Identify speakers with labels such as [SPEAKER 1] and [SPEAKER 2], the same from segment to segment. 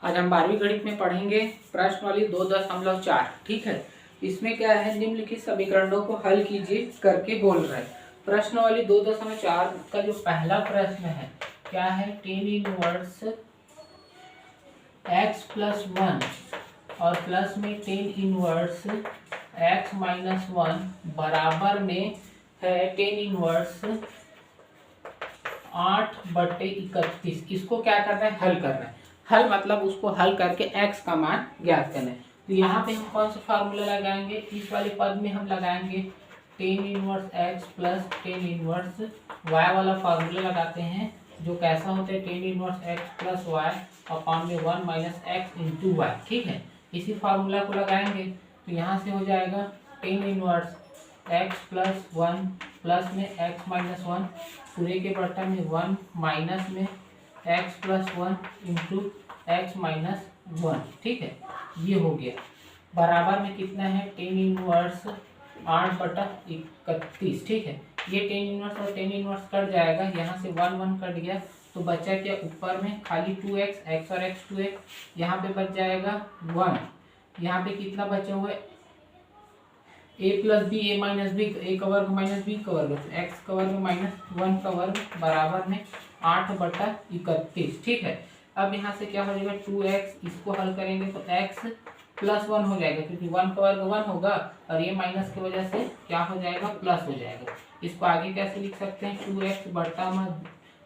[SPEAKER 1] आज हम 12वीं गणित में पढ़ेंगे प्रश्नावली 2.4। ठीक है, इसमें क्या है, निम्नलिखित समीकरणों को हल कीजिए करके बोल रहा है। प्रश्नावली 2.4 का जो पहला प्रश्न है क्या है, tan इनवर्स x प्लस 1 और प्लस में tan इनवर्स x माइनस 1 बराबर में है tan इनवर्स 8/31। इसको क्या करना है, हल करना है। हल मतलब उसको हल करके x का मान ज्ञात करना है। तो यहाँ पे हम कौन सा फार्मूला लगाएंगे, इस वाले पद में हम लगाएंगे tan inverse x plus tan inverse y वाला फार्मूला लगाते हैं, जो कैसा होता है tan inverse x plus y upon में 1 माइनस एक्स इंटू वाई। ठीक है, इसी फार्मूला को लगाएंगे तो यहाँ से हो जाएगा tan inverse x plus 1 plus में x माइनस 1 पूरे के बर्तन में 1 माइनस में x plus 1 into x minus 1। ठीक है, ये हो गया बराबर में कितना है, tan इनवर्स 8/31। ठीक है, ये tan इनवर्स और tan इनवर्स कट जाएगा, यहाँ से 1 1 कट गया तो बचा क्या, ऊपर में खाली 2x, x और x 2x, यहाँ पे बच जाएगा 1। यहाँ पे कितना बचा हुआ है, a plus B, A minus B, A का वर्ग माइनस बी का वर्ग, एक्स का वर्ग माइनस 1 का वर्ग बराबर में 8/31। ठीक है, अब यहाँ से क्या हो जाएगा 2x, इसको हल करेंगे तो x प्लस 1 हो जाएगा, क्योंकि 1 का वर्ग 1 होगा और ये माइनस की वजह से क्या हो जाएगा, प्लस हो जाएगा। इसको आगे कैसे लिख सकते हैं, 2x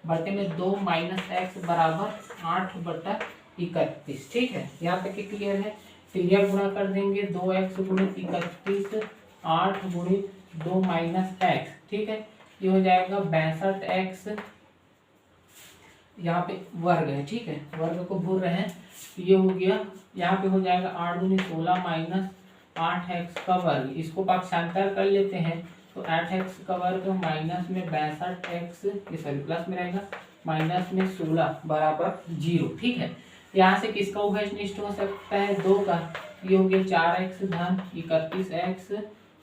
[SPEAKER 1] बटे में 2 माइनस एक्स बराबर 8/31। ठीक है, यहाँ तक क्लियर है। तो यह गुणा कर देंगे 2x गुणित 31, 8 गुणित 2 माइनस एक्स। ठीक है, ये हो जाएगा 62x, यहाँ पे वर्ग है। ठीक है, वर्ग को भूल रहे हैं, तो ये हो गया, यहाँ पे हो जाएगा 8 दूनी 16 माइनस 8x का वर्ग। इसको पक्षांतर कर लेते हैं तो 8x का वर्ग माइनस में 62x, ये सॉरी प्लस में रहेगा, माइनस में 16 बराबर 0। ठीक है, यहाँ से किसका उभयनिष्ठ हो सकता है, 2 का। ये हो गया 4x धन 31x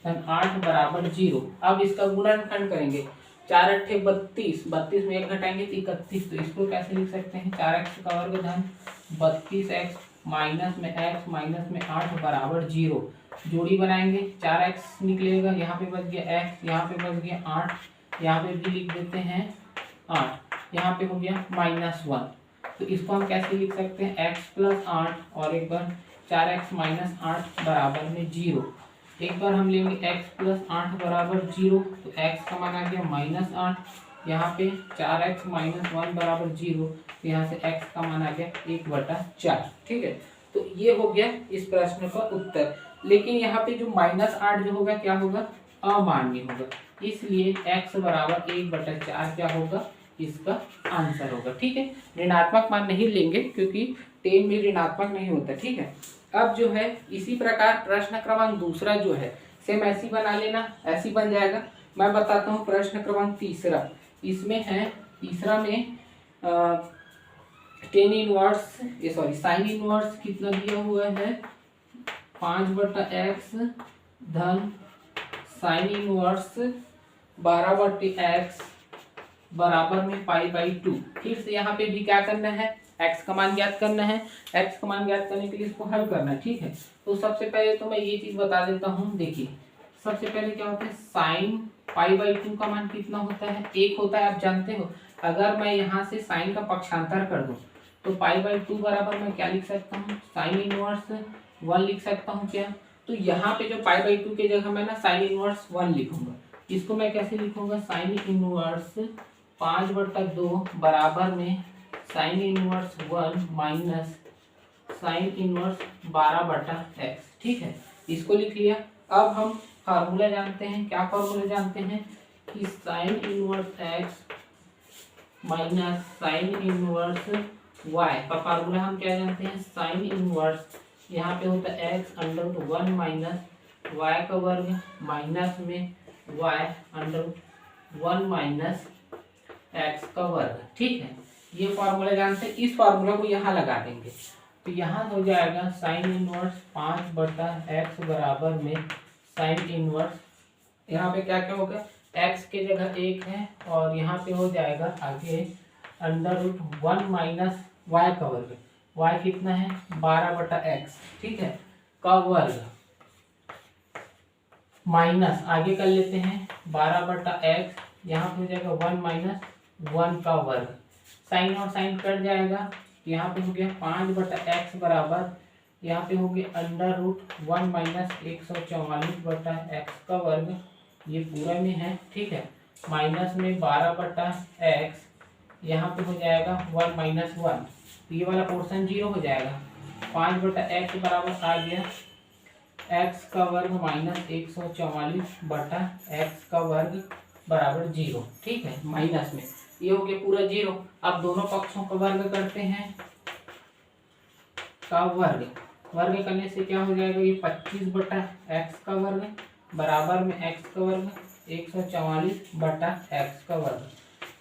[SPEAKER 1] धन 8 बराबर 0। अब इसका गुणनखंड करेंगे, 4 अट्ठे 32, 32 में 1 घटाएंगे तो 31। तो इसको कैसे लिख सकते हैं, 4x का वर्ग धन 32x माइनस में x माइनस में 8 बराबर 0। जोड़ी बनाएंगे, 4x निकलेगा, यहाँ पे बच गया x, यहाँ पे बच गया 8, यहाँ पे भी लिख देते हैं 8, यहाँ पे हो गया -1। तो इसको हम कैसे लिख सकते हैं, x प्लस 8 और एक बार 4x माइनस 8 बराबर में 0। एक बार हम लेंगे x प्लस 8 बराबर 0, तो x का मान आ गया -8, यहाँ पे 4x माइनस 1 बराबर 0, तो यहाँ से x का मान आ गया 1/4। ठीक है, तो ये हो गया इस प्रश्न का उत्तर। लेकिन यहाँ पे जो -8 जो होगा क्या होगा, अमान्य होगा, इसलिए x बराबर 1/4 क्या होगा, इसका आंसर होगा। ठीक है, ऋणात्मक मान नहीं लेंगे क्योंकि 10 में ऋणात्मक नहीं होता। ठीक है, अब जो है इसी प्रकार प्रश्न क्रमांक दूसरा जो है सेम ऐसी बना लेना, ऐसी बन जाएगा। मैं बताता हूँ प्रश्न क्रमांक तीसरा, इसमें है तीसरा में टेन इनवर्स ये सॉरी साइन इनवर्स कितना दिया हुआ है, 5/x धन साइन इनवर्स 12/x बराबर में π/2। फिर से यहाँ पे भी क्या करना है, x का मान ज्ञात करना है। x का मान ज्ञात करने के लिए इसको हल करना है। ठीक है, तो सबसे पहले तो मैं ये चीज बता देता हूँ। देखिए, सबसे पहले क्या होता है, साइन π/2 का मान कितना होता है, 1 होता है, आप जानते हो। अगर मैं यहाँ से साइन का पक्षांतर कर दूँ तो π/2 बराबर मैं क्या लिख सकता हूँ, साइन इनवर्स 1 लिख सकता हूँ क्या। तो यहाँ पे जो π/2 की जगह मैं ना साइन इनवर्स 1 लिखूंगा। इसको मैं कैसे लिखूंगा, साइन इनवर्स 5/2 बराबर में sine inverse 1 minus sine inverse 12/x। ठीक है, इसको लिख लिया। अब हम फार्मूला जानते हैं, क्या फार्मूला जानते हैं कि sine inverse x minus sine inverse y का फार्मूला हम क्या जानते हैं, साइन इनवर्स यहाँ पे होता है x√1 माइनस y का वर्ग माइनस में y√1 माइनस x का वर्ग। ठीक है, ये फार्मूला जानते हैं, इस फार्मूला को यहाँ लगा देंगे तो यहाँ हो जाएगा साइन इनवर्स 5/x बराबर में साइन इनवर्स, यहाँ पे क्या क्या होगा, x के जगह 1 है और यहाँ पे हो जाएगा आगे √1 माइनस y का वर्ग। y कितना है 12/x, ठीक है, का वर्ग माइनस आगे कर लेते हैं 12/x, यहाँ पे हो जाएगा 1 - 1 का वर्ग, साइन और साइन कट जाएगा, यहाँ पे हो गया 5/x बराबर, यहाँ पे हो गया √1 - 144/x का वर्ग, ये पूरा में है, ठीक है, माइनस में 12/x, यहाँ पे हो जाएगा 1 - 1, ये वाला पोर्शन 0 हो जाएगा, 5/x बराबर आ गया x का वर्ग माइनस 144/x का वर्ग बराबर 0, ठीक है, माइनस में ये हो गया पूरा 0। अब दोनों पक्षों का वर्ग करते हैं, का वर्ग करने से क्या हो जाएगा, ये 25/x का वर्ग बराबर में x का वर्ग 144/x का वर्ग,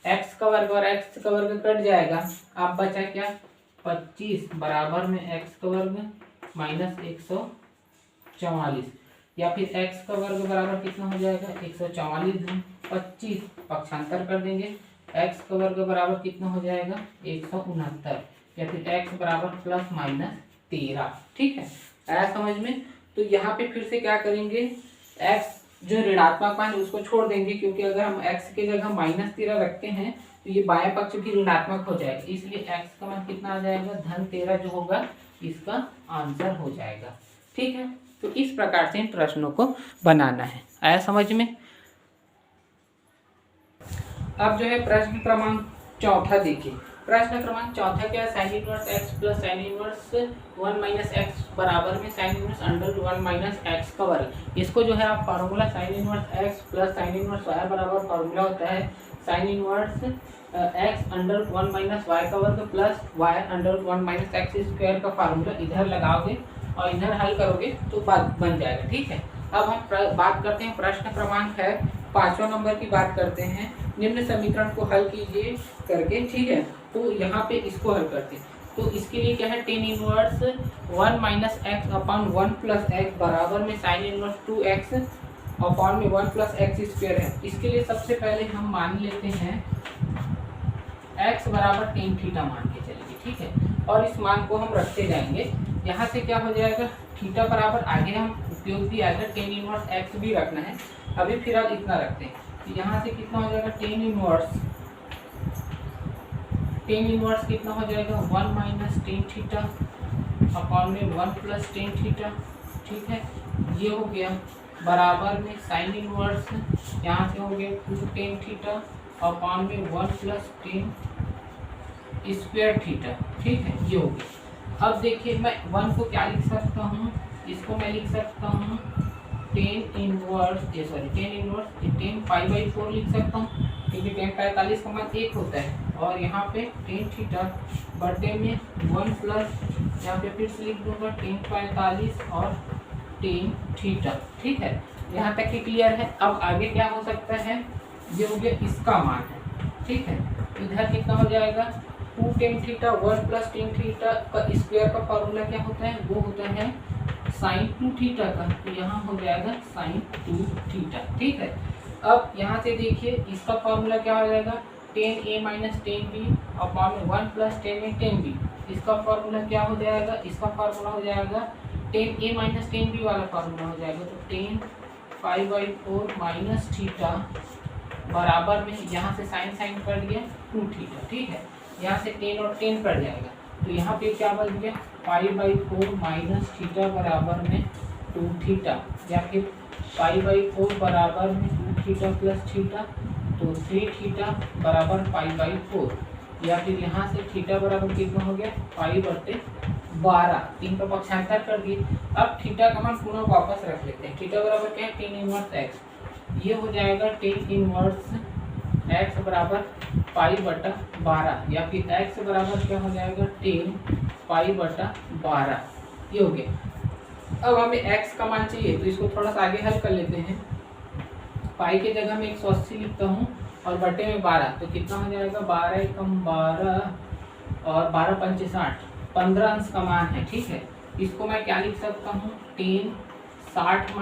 [SPEAKER 1] x का वर्ग और x का वर्ग कट जाएगा, अब बचा क्या 25 बराबर में x का वर्ग माइनस 144, या फिर x का वर्ग बराबर कितना हो जाएगा 144/25, पक्षांतर कर देंगे, x का वर्ग बराबर कितना हो जाएगा 169, या फिर x बराबर ±13, ठीक है, आया समझ में। तो यहाँ पे फिर से क्या करेंगे, x जो ऋणात्मक मान उसको छोड़ देंगे, क्योंकि अगर हम x के जगह -13 रखते हैं तो ये बाएं पक्ष भी ऋणात्मक हो जाएगा, इसलिए x का मान कितना आ जाएगा -13 जो होगा इसका आंसर हो जाएगा, ठीक है। तो इस प्रकार से इन प्रश्नों को बनाना है, आया समझ में। अब जो है प्रश्न क्रमांक 4 देखिए, प्रश्न क्रमांक 4 क्या है, sin inverse x plus sin inverse 1 - x बराबर में sin इनवर्स √1 - x का वर्ग, इसको जो है आप formula sin inverse x plus sin inverse y बराबर फार्मूला होता है sin इनवर्स x √1 - y का वर्ग प्लस y √1 - x स्क्वायर का फार्मूला इधर लगाओगे और इधर हल करोगे तो बात बन जाएगा, ठीक है। अब हम बात करते हैं प्रश्न क्रमांक है 5वां नंबर की बात करते हैं, निम्न समीकरण को हल कीजिए करके, ठीक है। तो यहाँ पे इसको हल करते हैं, तो इसके लिए क्या है tan inverse 1 - x upon 1 + x बराबर में sin इनवर्स 2x अपॉन में 1 + x स्क्वायर है। इसके लिए सबसे पहले हम मान लेते हैं x बराबर tan थीटा मान के चलेंगे, ठीक है, और इस मान को हम रखते जाएंगे, यहाँ से क्या हो जाएगा थीटा बराबर आगे हम उपयोग भी आएगा tan इनवर्स x भी रखना है, अभी फिलहाल इतना रखते हैं, तो यहाँ से कितना हो जाएगा tan इनवर्स कितना हो जाएगा 1 - tan थीटा अपॉन में 1 + tan थीटा, ठीक है, ये हो गया बराबर में sin इनवर्स, यहाँ से हो गया 2 tan थीटा अपॉन में 1 + tan स्क्वायर थीटा, ठीक है, ये हो गया। अब देखिए मैं 1 को क्या लिख सकता हूँ, इसको मैं लिख सकता हूँ tan इनवर्स tan π/4 लिख सकता हूँ, क्योंकि tan 45 का मान 1 होता है, और यहाँ पे tan थीटा बटे में 1 प्लस, यहाँ पे फिर से लिख दूंगा tan 45 और tan थीटा, ठीक है, यहाँ तक की क्लियर है। अब आगे क्या हो सकता है, ये हो गया इसका मान है, ठीक है, इधर कितना हो जाएगा 2 tan थीटा 1 + tan थीटा का स्क्वायर का फॉर्मूला क्या होता है, वो होता है sin 2 थीटा का, तो यहाँ हो जाएगा sin 2 थीटा, ठीक है। अब यहाँ से देखिए इसका फॉर्मूला क्या हो जाएगा tan a - tan b upon 1 + tan a tan b, इसका फॉर्मूला क्या हो जाएगा, इसका फॉर्मूला हो जाएगा tan a - tan b वाला फॉर्मूला हो जाएगा, तो tan π/4 माइनस थीटा बराबर में, यहाँ से साइन कट गया 2 थीटा, ठीक है, यहाँ से tan और tan कट जाएगा, तो यहाँ पे क्या बच गया π/4 माइनस थीटा बराबर में 2 थीटा, या फिर π/4 बराबर में 2 थीटा प्लस थीटा, तो 3 थीटा बराबर π/4, या फिर यहाँ से थीटा बराबर कितना हो गया π/12, 3 का पक्षांतर कर दिए। अब थीटा का मान पुनः वापस रख लेते हैं, थीटा बराबर क्या है tan इनवर्स x, ये हो जाएगा tan इनवर्स x बराबर π/12, या फिर x बराबर क्या हो जाएगा tan π/12, ये हो गया। अब हमें x का मान चाहिए, तो इसको थोड़ा सा आगे हल कर लेते हैं, पाई के जगह में 180 लिखता हूँ और बटे में 12, तो कितना हो जाएगा 12 एकम 12 और 12 पंचे 60, 15 अंश का मान है, ठीक है। इसको मैं क्या लिख सकता हूँ tan 60 -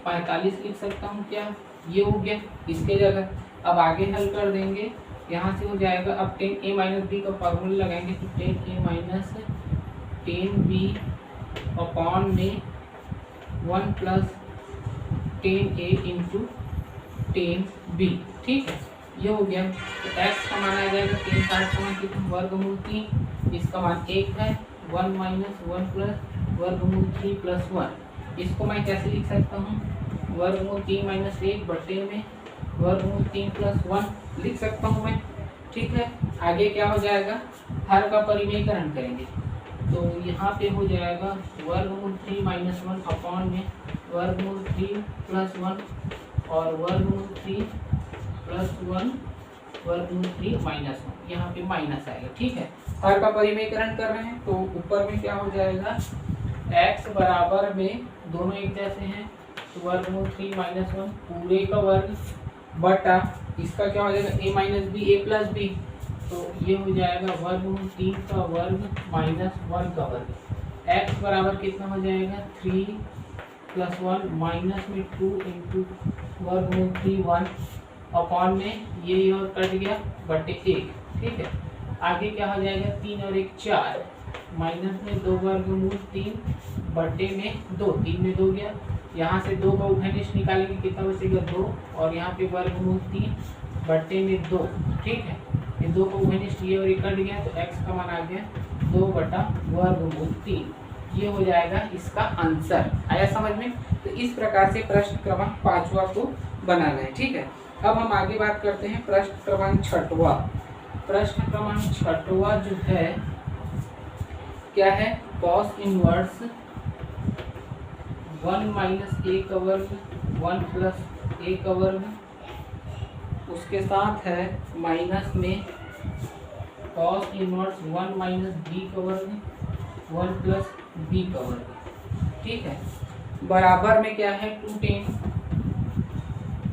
[SPEAKER 1] 45 लिख सकता हूँ, क्या ये हो गया इसके जगह। अब आगे हल कर देंगे, यहाँ से हो जाएगा, अब tan a - b का फॉर्मूला लगाएंगे, तो tan a tan b upon में 1 plus tan a into tan b. ठीक है, ये हो गया। तो x का मान आ जाएगा 3 60 का मान कितना, वर्गमूल 3, इसका मान 1 है, 1 माइनस 1 प्लस वर्गमूल 3 प्लस 1। इसको मैं कैसे लिख सकता हूँ, वर्गमूल 3 माइनस 1 बटे में वर्गमूल 3 प्लस 1 लिख सकता हूँ मैं। ठीक है, आगे क्या हो जाएगा, हर का परिमेयकरण करेंगे तो यहाँ पे हो जाएगा वर्गमूल 3 माइनस 1 अपॉन में वर्गमूल 3 प्लस 1 और वर्गमूल 3 प्लस 1 वर्गमूल 3 माइनस 1, यहाँ पे माइनस आएगा। ठीक है, हर का परिमेयकरण कर रहे हैं तो ऊपर में क्या हो जाएगा, x बराबर में दोनों एक जैसे हैं तो वर्गमूल 3 माइनस 1 पूरे का वर्ग बटा इसका क्या हो जाएगा a minus B a plus b, तो ये हो जाएगा वर्गमूल 3 का वर्ग माइनस 1 का वर्ग। x बराबर कितना हो जाएगा 3 प्लस 1 माइनस में 2 इंटू वर्गमूल 3 1 अपॉन में ये और कट गया बटे 1। ठीक है, आगे क्या हो जाएगा 3 और 1 4 माइनस में 2 वर्गमूल 3 बटे में 2, 3 में 2 गया, यहाँ से 2 का उभयनिष्ठ निकालेंगे कितना बचेगा 2 और यहाँ पे वर्गमूल 3 बटे में 2। ठीक है, ये 2 का उभयनिष्ठ ये और ये कट गया तो x का मान आ गया 2 बटा वर्गमूल 3। ये हो जाएगा इसका आंसर। आया समझ में? तो इस प्रकार से प्रश्न क्रमांक 5वां को बनाना है। ठीक है, अब हम आगे बात करते हैं प्रश्न क्रमांक 6वां। प्रश्न क्रमांक 6वां जो है क्या है, कॉस इनवर्स 1 माइनस ए का वर्ग 1 प्लस ए का वर्ग, उसके साथ है माइनस में कॉस इनवर्स 1 माइनस बी का वर्ग 1 प्लस बी का वर्ग। ठीक है, बराबर में क्या है 2 टेन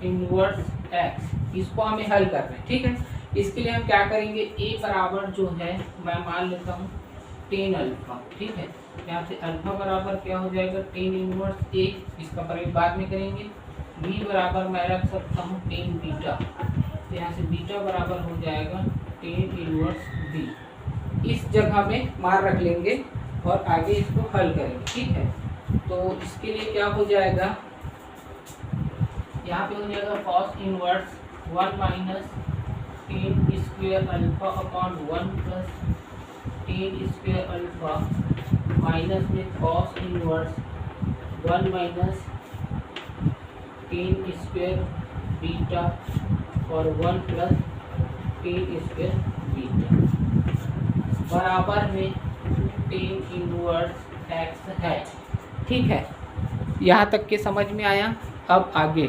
[SPEAKER 1] इनवर्स x, इसको हमें हल करना है। ठीक है, इसके लिए हम क्या करेंगे, a बराबर जो है मैं मान लेता हूँ 10 अल्फा। ठीक है, यहाँ से अल्फा बराबर क्या हो जाएगा 10 इनवर्स a, इसका प्रयोग बाद में करेंगे। b बराबर मैं रख सकता हूँ 10 बीटा, तो यहाँ से बीटा बराबर हो जाएगा 10 इनवर्स b। इस जगह में मान रख लेंगे और आगे इसको हल करेंगे। ठीक है, तो इसके लिए क्या हो जाएगा, यहाँ पे हो जाएगा cos inverse 1 minus 10 square alpha upon 1 plus 10 square alpha minus में cos inverse 1 minus 10 square beta और 1 प्लस 10 स्क्वायर बीटा बराबर में 10 इनवर्स x है। ठीक है, यहाँ तक के समझ में आया। अब आगे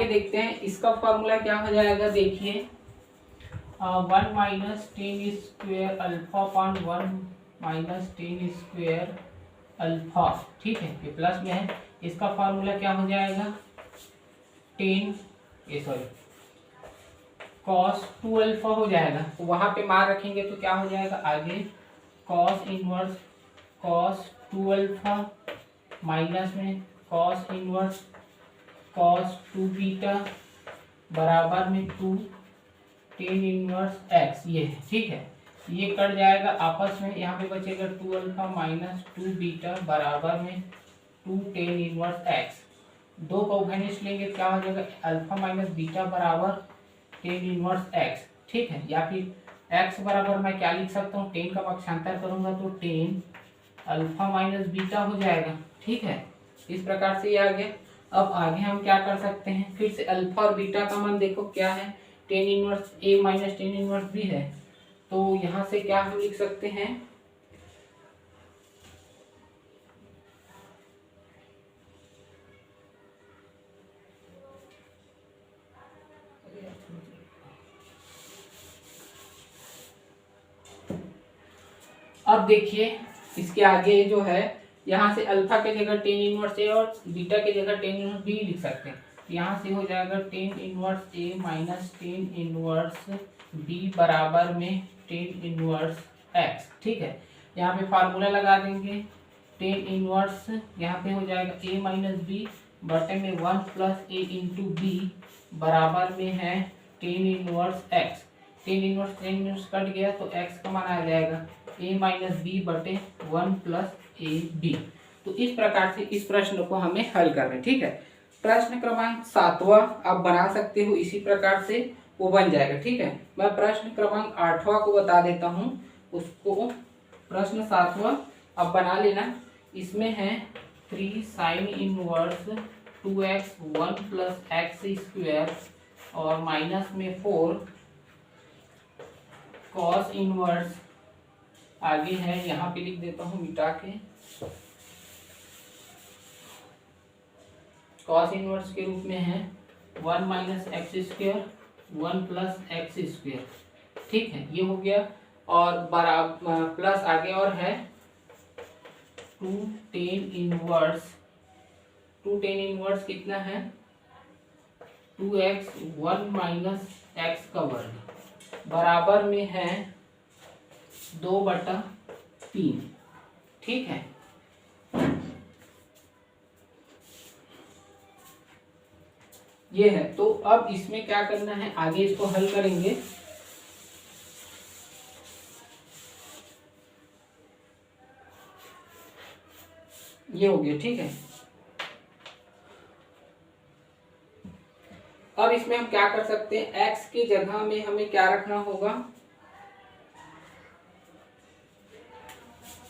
[SPEAKER 1] देखते हैं इसका फॉर्मूला क्या हो जाएगा। देखिए 1 minus 10 square alpha upon 1 minus 10 square alpha. ठीक है, ये प्लस में है, इसका फॉर्मूला क्या हो जाएगा 10 कॉस 2 अल्फा हो जाएगा, तो वहां पे मान रखेंगे तो क्या हो जाएगा आगे cos inverse cos 2 alpha minus में कॉस इनवर्स कॉस 2 बीटा बराबर में 2 10 इनवर्स x। ये है। ठीक है, ये कट जाएगा आपस में, यहाँ पे बचेगा 2 अल्फा माइनस 2 बीटा बराबर में 2 10 इनवर्स x। 2 का उभयनिष्ठ लेंगे क्या हो जाएगा अल्फा माइनस बीटा बराबर 10 इनवर्स x। ठीक है, या फिर x बराबर मैं क्या लिख सकता हूँ 10 का पक्षांतर करूंगा तो 10 अल्फा माइनस बीटा हो जाएगा। ठीक है, इस प्रकार से ये आ गया। अब आगे हम क्या कर सकते हैं, फिर से अल्फा और बीटा का मान देखो क्या है 10 inverse a minus 10 inverse b है, तो यहाँ से क्या हम लिख सकते हैं अब देखिए इसके आगे जो है, यहाँ से अल्फा के जगह टेन इनवर्स ए और बीटा के जगह टेन इनवर्स बी लिख सकते हैं। यहाँ से हो जाएगा टेन इनवर्स ए माइनस टेन इनवर्स बी बराबर में टेन इनवर्स एक्स। ठीक है, यहाँ पे फार्मूला लगा देंगे। टेन इनवर्स यहाँ पे हो जाएगा ए माइनस बी बटे में वन प्लस ए इंटू बी बराबर में है tan inverse x. Tan inverse cut गया तो एक्स का मान आ जाएगा ए माइनस बी बटे वन प्लस ए बी। तो इस प्रकार से इस प्रश्न को हमें हल करना है। ठीक है, प्रश्न क्रमांक 7वां आप बना सकते हो इसी प्रकार से, वो बन जाएगा। ठीक है, मैं प्रश्न क्रमांक 8वां को बता देता हूँ उसको। प्रश्न 7वां आप बना लेना। इसमें है 3 sign inverse 2x 1 plus X square और माइनस में 4 कॉस इनवर्स आगे है, यहाँ पे लिख देता हूँ मिटा के, कॉस इनवर्स के रूप में है 1 minus X square 1 plus X square. ठीक है, ये हो गया। और बराबर प्लस आगे और है 2 टेन इनवर्स, 2 टेन इनवर्स कितना है 2x 1 माइनस एक्स का वर्ग बराबर में है 2/3। ठीक है, ये है। तो अब इसमें क्या करना है, आगे इसको हल करेंगे। ये हो गया। ठीक है, अब इसमें हम क्या कर सकते हैं, x की जगह में हमें क्या रखना होगा।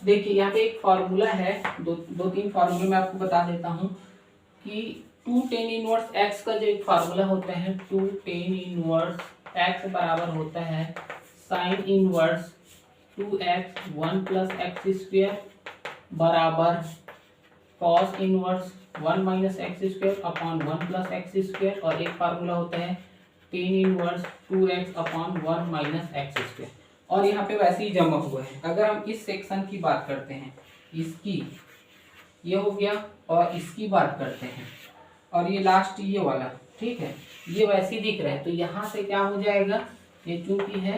[SPEAKER 1] देखिए यहाँ पे एक फॉर्मूला है, दो तीन फार्मूले मैं आपको बता देता हूँ कि 2 टेन इनवर्स x का जो एक फार्मूला होता है 2 टेन इनवर्स x बराबर होता है sine inverse 2x 1 plus X square बराबर cos inverse 1 minus X square upon 1 plus X square, और एक फार्मूला होता है tan inverse 2x upon 1 minus X square. और यहाँ पे वैसे ही जमा हुआ है। अगर हम इस सेक्शन की बात करते हैं, इसकी ये हो गया, और इसकी बात करते हैं, और ये लास्ट ये वाला, ठीक है, ये वैसे ही दिख रहा है। तो यहाँ से क्या हो जाएगा, ये चूंकि है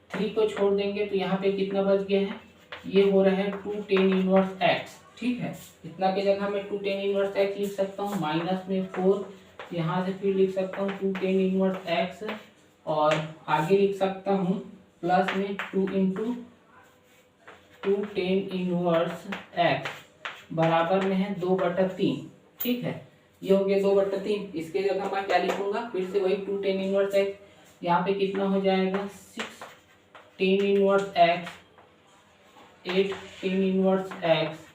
[SPEAKER 1] 3 को छोड़ देंगे तो यहाँ पे कितना बच गया है, ये हो रहा है 2 टेन इनवर्स एक्स। ठीक है, इतना की जगह मैं 2 टेन इनवर्स एक्स लिख सकता हूँ, माइनस में 4, यहाँ से फिर लिख सकता हूँ 2 टेन इनवर्स एक्स, और आगे लिख सकता हूँ प्लस में 2 इंटू 2 टेन इनवर्स एक्स बराबर में है 2/3। ठीक है, ये हो गया 2/3। इसके जगह मैं क्या लिखूंगा, फिर से वही 2 टेन इनवर्स एक्स, यहाँ पे कितना हो जाएगा 6 tan inverse x, 8 tan inverse x,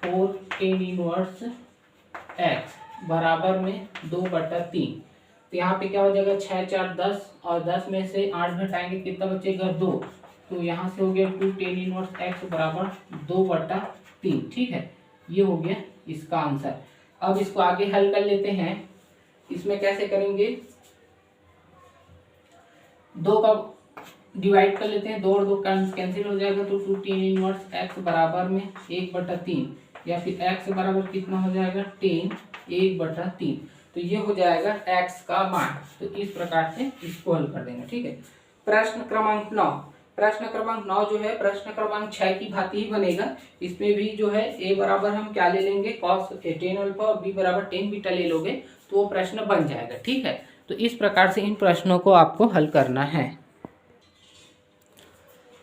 [SPEAKER 1] 4 tan inverse x बराबर में 2/3। तो यहाँ पे क्या हो जाएगा 6 4 10, और 10 में से 8 घटाएंगे कितना बचेगा 2। तो यहाँ से हो गया 2 टेन इनवर्स एक्स बराबर 2/3। ठीक है, ये हो गया इसका आंसर। अब इसको आगे हल कर लेते हैं। इसमें कैसे करेंगे, 2 का डिवाइड कर लेते हैं, 2 और 2 कैंसिल हो जाएगा, तो 2 टेन इनवर्स एक्स बराबर में 1/3, या फिर एक्स बराबर कितना हो जाएगा 10 1/3। तो ये हो जाएगा x का मान। तो इस प्रकार से इसको हल कर देंगे। ठीक है, प्रश्न क्रमांक 9, प्रश्न क्रमांक 9 जो है प्रश्न क्रमांक 6 की भांति ही बनेगा। इसमें भी जो है a बराबर हम क्या ले लेंगे cos 10 अल्फा, और b बराबर 10 बीटा ले लोगे तो वो प्रश्न बन जाएगा। ठीक है, तो इस प्रकार से इन प्रश्नों को आपको हल करना है।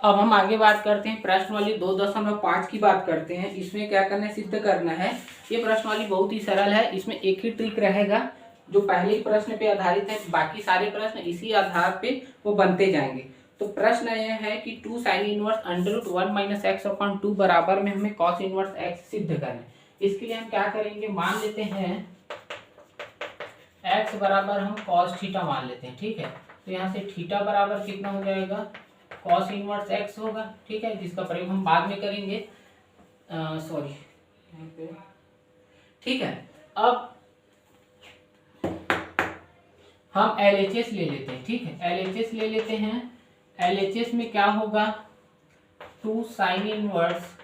[SPEAKER 1] अब हम आगे बात करते हैं प्रश्न वाली 2.5 की बात करते हैं। इसमें क्या करना है, सिद्ध करना है। ये प्रश्न वाली बहुत ही सरल है, इसमें एक ही ट्रिक रहेगा जो पहले ही प्रश्न पे आधारित है, बाकी सारे प्रश्न इसी आधार पे वो बनते जाएंगे। तो प्रश्न यह है कि 2 sine inverse √1 minus x upon 2 बराबर में हमें कॉस इनवर्स एक्स सिद्ध करना है। इसके लिए हम क्या करेंगे, मान लेते हैं एक्स बराबर हम कॉस थीटा मान लेते हैं। ठीक है, तो यहाँ से थीटा बराबर कितना हो जाएगा कॉस इनवर्स एक्स होगा। ठीक है, जिसका प्रयोग हम बाद में करेंगे, सॉरी। ठीक है, अब हम LHS ले लेते हैं। ठीक है, LHS ले लेते हैं। LHS में क्या होगा, 2 साइन इनवर्स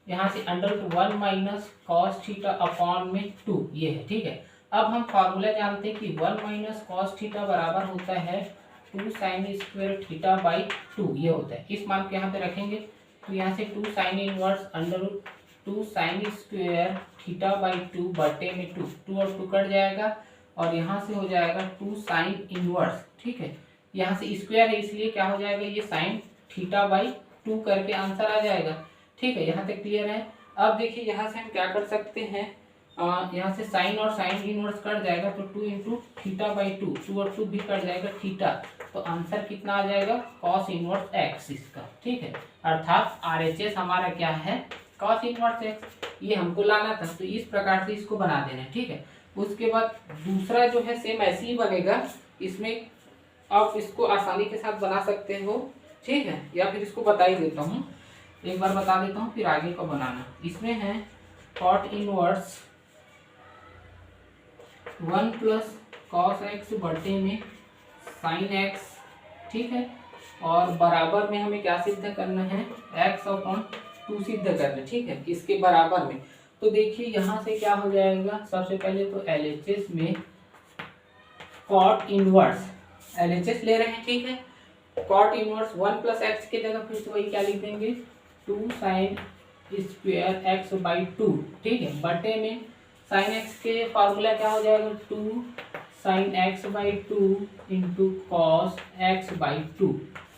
[SPEAKER 1] यहाँ से √1 माइनस कॉस थीटा अपॉन में 2 ये है, ठीक है। अब हम फॉर्मूला जानते हैं कि 1 माइनस कॉस थीटा बराबर होता है 2 साइन स्क्वायर थीटा बाई 2 ये होता है। इस मान को यहाँ पे रखेंगे तो यहाँ से 2 sine inverse √2 sine square theta by 2 बटे में 2 और 2 कट जाएगा और यहाँ से हो जाएगा 2 साइन इनवर्स, ठीक है। यहाँ से स्क्वायर है इसलिए क्या हो जाएगा, ये साइन थीटा बाई 2 करके आंसर आ जाएगा, ठीक है। यहाँ तक क्लियर है। अब देखिए यहाँ से हम क्या कर सकते हैं, यहाँ से साइन और साइन इनवर्स कट जाएगा तो 2 इंटू थीटा बाई 2 और 2 भी कट जाएगा थीटा, तो आंसर कितना आ जाएगा कॉस इनवर्स एक्स इसका, ठीक है। अर्थात RHS हमारा क्या है कॉस इनवर्स एक्स, ये हमको लाना था। तो इस प्रकार से इसको बना देना है, ठीक है। उसके बाद दूसरा जो है सेम ऐसे ही बनेगा, इसमें आप इसको आसानी के साथ बना सकते हो, ठीक है। या फिर इसको बता ही देता हूँ, एक बार बता देता हूँ फिर आगे को बनाना। इसमें है cot inverse 1 plus cos x बटे में साइन एक्स, ठीक है। और बराबर में हमें क्या सिद्ध करना है, x अपॉन 2 सिद्ध करना है, ठीक है, इसके बराबर में। तो देखिए यहाँ से क्या हो जाएगा, सबसे पहले तो LHS में कॉट इनवर्स LHS ले रहे हैं, ठीक है। कॉट इनवर्स 1 प्लस एक्स की जगह फिर से वही क्या लिख देंगे 2 साइन स्क्वायर एक्स बाई 2, ठीक है, बटे में साइन एक्स के फार्मूला क्या हो जाएगा 2 sine x by 2 into cos x by 2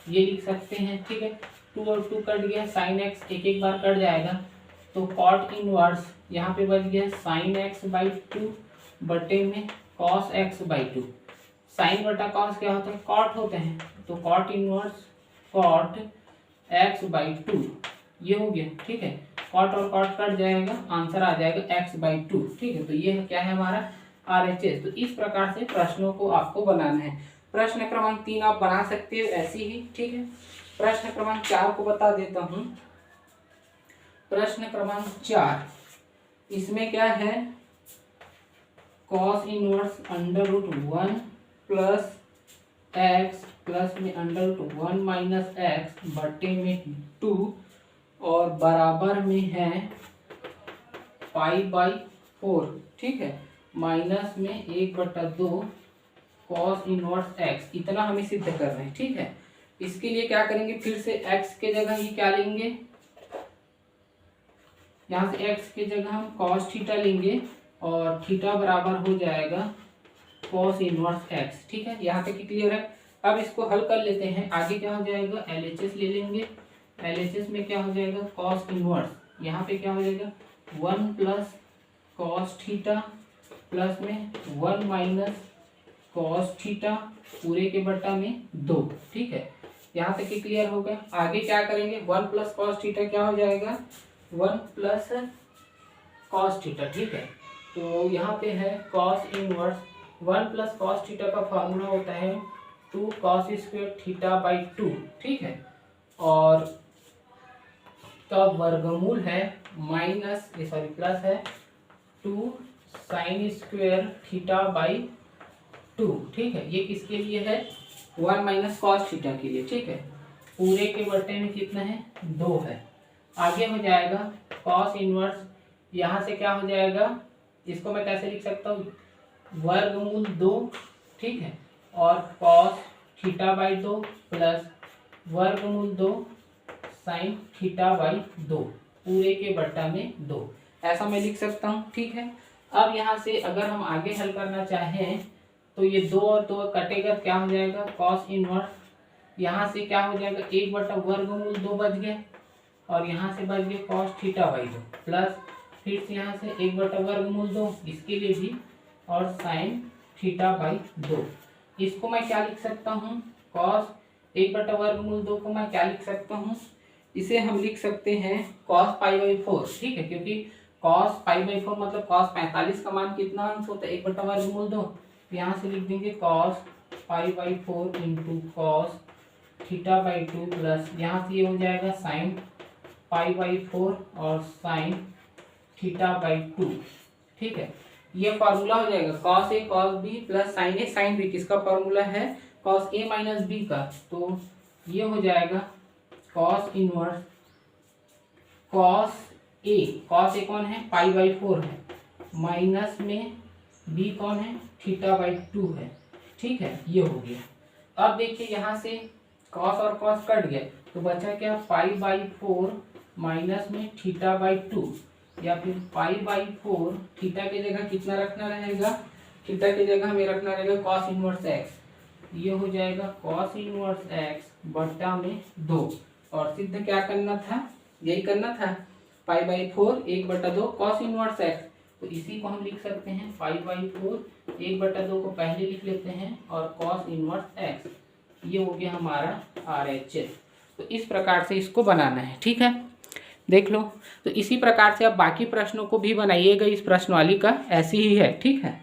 [SPEAKER 1] ये लिख सकते हैं, ठीक है। 2 और 2 कट गया, साइन एक्स एक एक बार कट जाएगा तो कॉट इनवर्स यहाँ पे बच गया साइन एक्स बाई 2 बटे में कॉस एक्स बाई 2। साइन बटा कॉस क्या होता है, कॉट होते हैं, तो cot inverse cot x by 2 ये हो गया, ठीक है। कॉट और कॉट कट जाएगा, आंसर आ जाएगा एक्स बाई 2, ठीक है। तो ये क्या है हमारा RHS। तो इस प्रकार से प्रश्नों को आपको बनाना है। प्रश्न क्रमांक 3 आप बना सकते हो ऐसे ही, ठीक है। प्रश्न क्रमांक 4 को बता देता हूँ। प्रश्न क्रमांक 4 इसमें क्या है, cos inverse √1 plus x plus में √1 माइनस एक्स बटे में 2 और बराबर में है π/4, ठीक है, माइनस में 1/2 कॉस इनवर्स एक्स, इतना हमें सिद्ध करना है, ठीक है। इसके लिए क्या करेंगे, फिर से एक्स के जगह ही क्या लेंगे, यहाँ से एक्स के जगह हम कॉस थीटा लेंगे और थीटा बराबर हो जाएगा कॉस इनवर्स एक्स, ठीक है। यहाँ तक क्लियर है। अब इसको हल कर लेते हैं। आगे क्या हो जाएगा, LHS ले लेंगे। LHS में क्या हो जाएगा कॉस इनवर्स, यहाँ पे क्या हो जाएगा 1 प्लस कॉस थीटा प्लस में 1 माइनस कॉस थीटा पूरे के बटा में 2, ठीक है। यहाँ तक क्लियर हो गया। आगे क्या करेंगे, 1 प्लस कॉस थीटा क्या हो जाएगा 1 प्लस कॉस थीटा, ठीक है। तो यहाँ पे है cos inverse 1 plus cos theta का फॉर्मूला होता है 2 कॉस स्क्वायर थीटा बाई 2, ठीक है। और का वर्गमूल है माइनस प्लस है 2 साइन स्क्वायर थीटा बाई 2, ठीक है। ये किसके लिए है 1 माइनस कॉस थीटा के लिए, ठीक है। पूरे के बटे में कितना है 2 है। आगे हो जाएगा कॉस इनवर्स, यहाँ से क्या हो जाएगा, इसको मैं कैसे लिख सकता हूँ वर्गमूल 2, ठीक है, और कॉस थीटा बाई 2 प्लस वर्गमूल 2 साइन थीटा बाई 2 पूरे के बट्टा में 2, ऐसा मैं लिख सकता हूँ, ठीक है। अब यहाँ से अगर हम आगे हल करना चाहें तो ये 2 और 2 कटेगा, क्या हो जाएगा कॉस इनवर्स, यहाँ से क्या हो जाएगा 1/वर्गमूल 2 बच गया और यहाँ से बच गया कॉस थीटा बाई 2 प्लस फिर से यहाँ से 1/वर्गमूल 2 इसके लिए भी और साइन थीटा बाई 2। इसको मैं क्या लिख सकता हूँ, कॉस 1/वर्गमूल 2 को मैं क्या लिख सकता हूँ, इसे हम लिख सकते हैं कॉस π/4, ठीक है, क्योंकि कॉस π/4 मतलब कॉस 45 का मान कितना अंश होता है 1/वर्गमूल 2, यहाँ से लिख देंगे cos π/4 into cos theta by 2 plus यहाँ से ये हो जाएगा साइन π/4 और साइन थीटा बाई 2, ठीक है। ये फार्मूला हो जाएगा cos A cos B plus sign A sine B, किसका फार्मूला है कॉस ए माइनस बी का, तो ये हो जाएगा कॉस ए कौन है, π/4 है, माइनस में बी कौन है, θ/2 है। ठीक है, ये हो गया। अब देखिए यहाँ से कॉस और कॉस कट गया तो बचा क्या, π/4 माइनस में θ/2, या फिर π/4, थीटा की जगह कितना रखना रहेगा, थीटा की जगह हमें रखना रहेगा cos इनवर्स x, ये हो जाएगा cos इनवर्स x बटा में 2, और सिद्ध क्या करना था, यही करना था, π/4 1/2 cos इनवर्स x, तो इसी को हम लिख सकते हैं π/4 1/2 को पहले लिख लेते हैं और cos इनवर्स x, ये हो गया हमारा RHS। तो इस प्रकार से इसको बनाना है। ठीक है, देख लो। तो इसी प्रकार से आप बाकी प्रश्नों को भी बनाइएगा, इस प्रश्नवाली का ऐसी ही है। ठीक है।